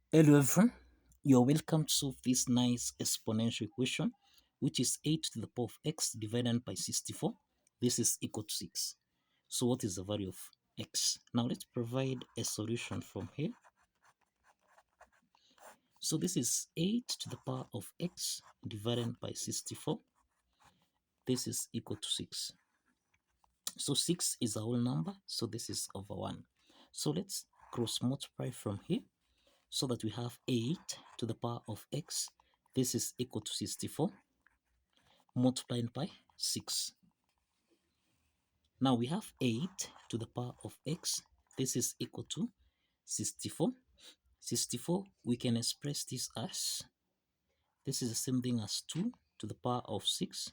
Hello everyone, you're welcome to solve this nice exponential equation which is 8 to the power of x divided by 64. This is equal to 6. So what is the value of x? Now let's provide a solution from here. So this is 8 to the power of x divided by 64. This is equal to 6. So 6 is a whole number, so this is over 1. So let's cross multiply from here, so that we have 8 to the power of x. This is equal to 64 multiplied by 6. Now we have 8 to the power of x. This is equal to 64. 64, we can express this as, this is the same thing as 2 to the power of 6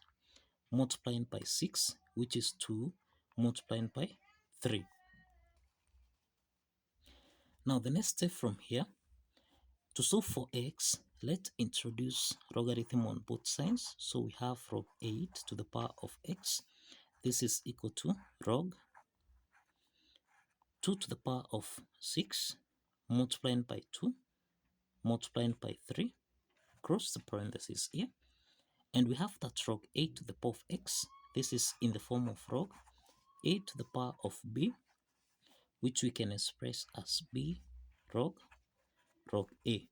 multiplied by 6, which is 2 multiplied by 3. Now the next step from here, to solve for x, let's introduce logarithm on both sides. So we have log 8 to the power of x. This is equal to log 2 to the power of 6 multiplied by 2 multiplied by 3, cross the parentheses here, and we have that log 8 to the power of x. This is in the form of log 8 to the power of b, which we can express as b log a.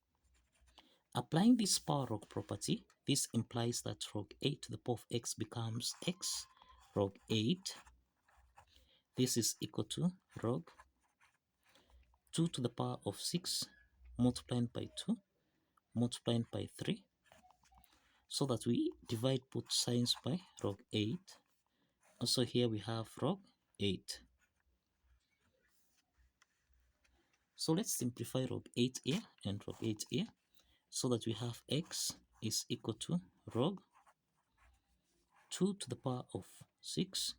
Applying this power log property, this implies that log 8 to the power of x becomes x log 8. This is equal to log 2 to the power of 6 multiplied by 2 multiplied by 3, so that we divide both sides by log 8. Also here we have log 8. So let's simplify log 8 here and log 8 here, so that we have x is equal to log 2 to the power of 6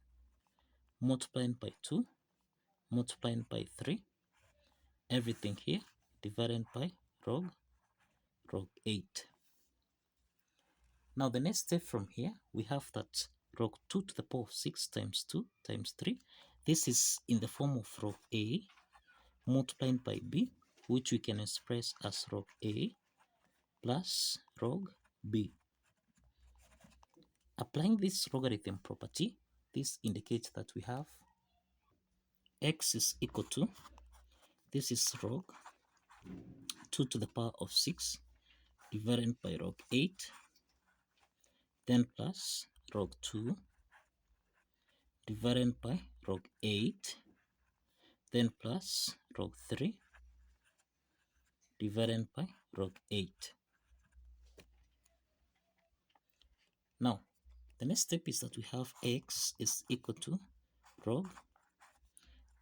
multiplied by 2 multiplied by 3, everything here divided by log 8. Now the next step from here, we have that log 2 to the power of 6 times 2 times 3. This is in the form of log a multiplied by b, which we can express as log a plus log b. Applying this logarithm property, this indicates that we have x is equal to, this is log 2 to the power of 6 divided by log 8, then plus log 2 divided by log 8, then plus log 3 divided by log 8. Now, the next step is that we have x is equal to log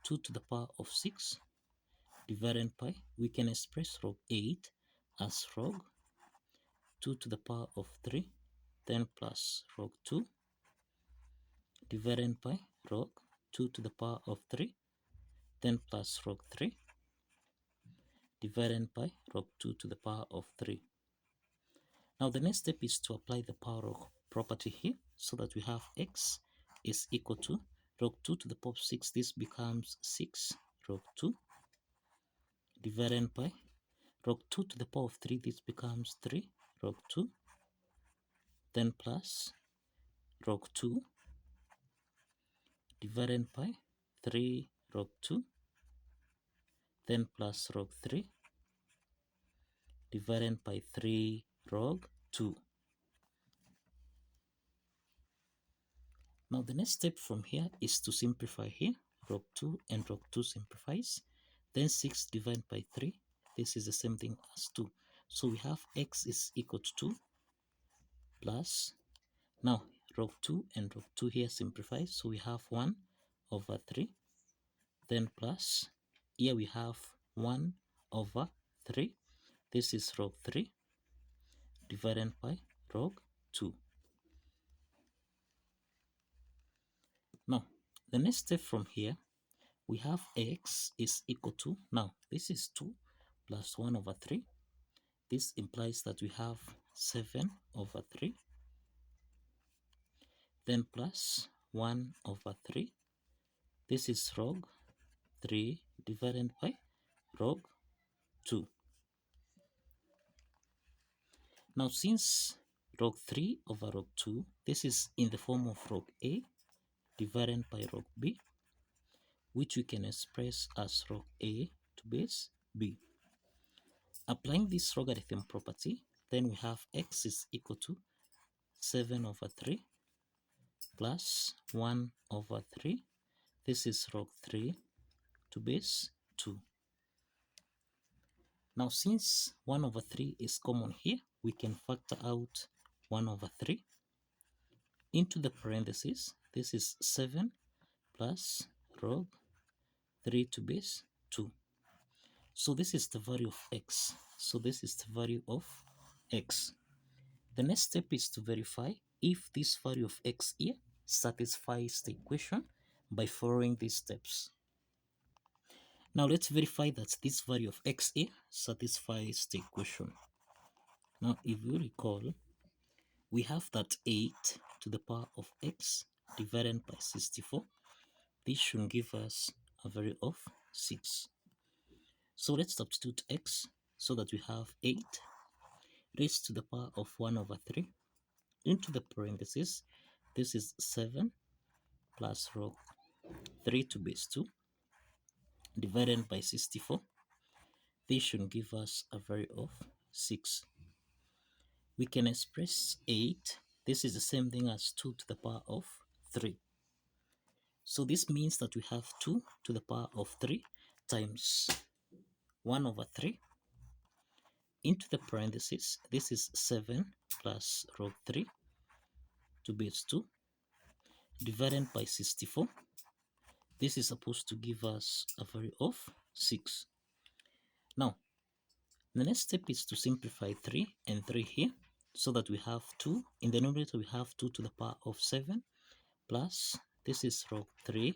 2 to the power of 6 divided by, we can express log 8 as log 2 to the power of 3, then plus log 2 divided by log 2 to the power of 3, then plus log 3 divided by log 2 to the power of 3. Now the next step is to apply the power log property here, so that we have x is equal to log 2 to the power of 6. This becomes 6 log 2 divided by log 2 to the power of 3. This becomes 3 log 2, then plus log 2 divided by 3 log 2, then plus log 3 divided by 3 log 2. Now the next step from here is to simplify here. Log 2 and log 2 simplifies. Then 6 divided by 3. This is the same thing as 2. So we have x is equal to 2 plus, now log 2 and log 2 here simplifies. So we have 1 over 3. Then plus, here we have 1 over 3. This is log 3 divided by log 2. Now, the next step from here, we have x is equal to, now this is 2 plus 1 over 3. This implies that we have 7 over 3. Then plus 1 over 3. This is log 3 divided by log 2. Now since log 3 over log 2, this is in the form of log A divided by log B, which we can express as log A to base B. Applying this logarithm property, then we have x is equal to 7 over 3 plus 1 over 3. This is log 3 to base 2. Now since 1 over 3 is common here, we can factor out 1 over 3 into the parentheses. This is 7 plus log 3 to base 2. So this is the value of x. So this is the value of x. The next step is to verify if this value of x here satisfies the equation by following these steps. Now let's verify that this value of x here satisfies the equation. Now if you recall, we have that 8 to the power of x divided by 64. This should give us a value of 6. So let's substitute x so that we have 8 raised to the power of 1 over 3 into the parentheses. This is 7 plus log 3 to base 2 divided by 64. This should give us a value of 6. We can express 8. This is the same thing as 2 to the power of 3. So this means that we have 2 to the power of 3 times 1 over 3 into the parentheses. This is 7 plus log 3 to base 2 divided by 64. This is supposed to give us a value of 6. Now, the next step is to simplify 3 and 3 here so that we have 2. In the numerator, we have 2 to the power of 7 plus, this is log 3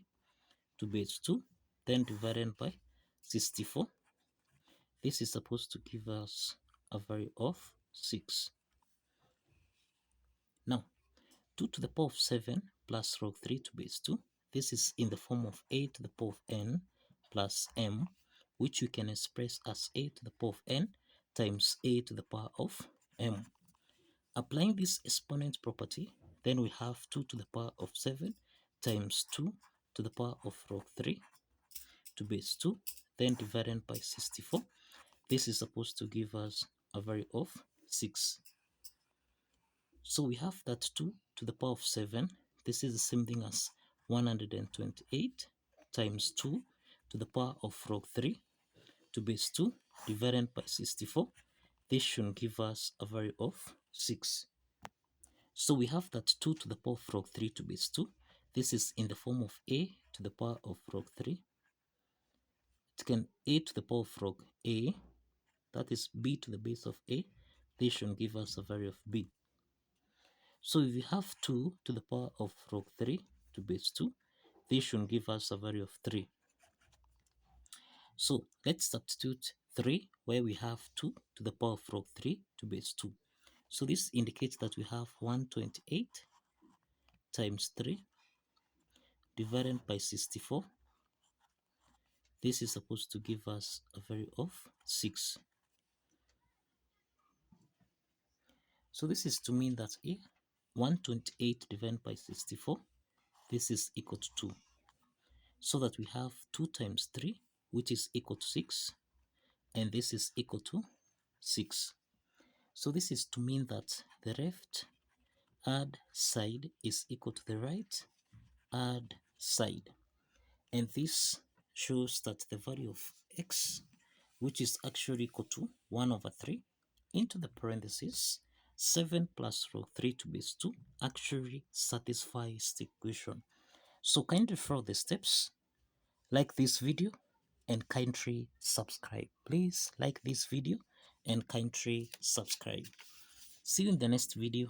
to base 2, then divided by 64. This is supposed to give us a value of 6. Now, 2 to the power of 7 plus log 3 to base 2. This is in the form of a to the power of n plus m, which we can express as a to the power of n times a to the power of m. Applying this exponent property, then we have 2 to the power of 7 times 2 to the power of log 3 to base 2, then divided by 64. This is supposed to give us a value of 6. So we have that 2 to the power of 7. This is the same thing as 128 times 2 to the power of log 3 to base 2 divided by 64. This should give us a value of 6. So we have that 2 to the power of log 3 to base 2. This is in the form of a to the power of log 3. It can a to the power of log a, that is b to the base of a. This should give us a value of b. So if we have 2 to the power of log 3 to base 2, this should give us a value of 3. So let's substitute 3 where we have 2 to the power of log 3 to base 2. So this indicates that we have 128 times 3 divided by 64. This is supposed to give us a value of 6. So this is to mean that here 128 divided by 64, this is equal to 2. So that we have 2 times 3, which is equal to 6, and this is equal to 6. So this is to mean that the left hand side is equal to the right hand side. And this shows that the value of x, which is actually equal to 1 over 3, into the parentheses, 7 plus log 3 to base 2 actually satisfies the equation. So kindly follow the steps, like this video, and kindly subscribe. Please like this video and kindly subscribe. See you in the next video.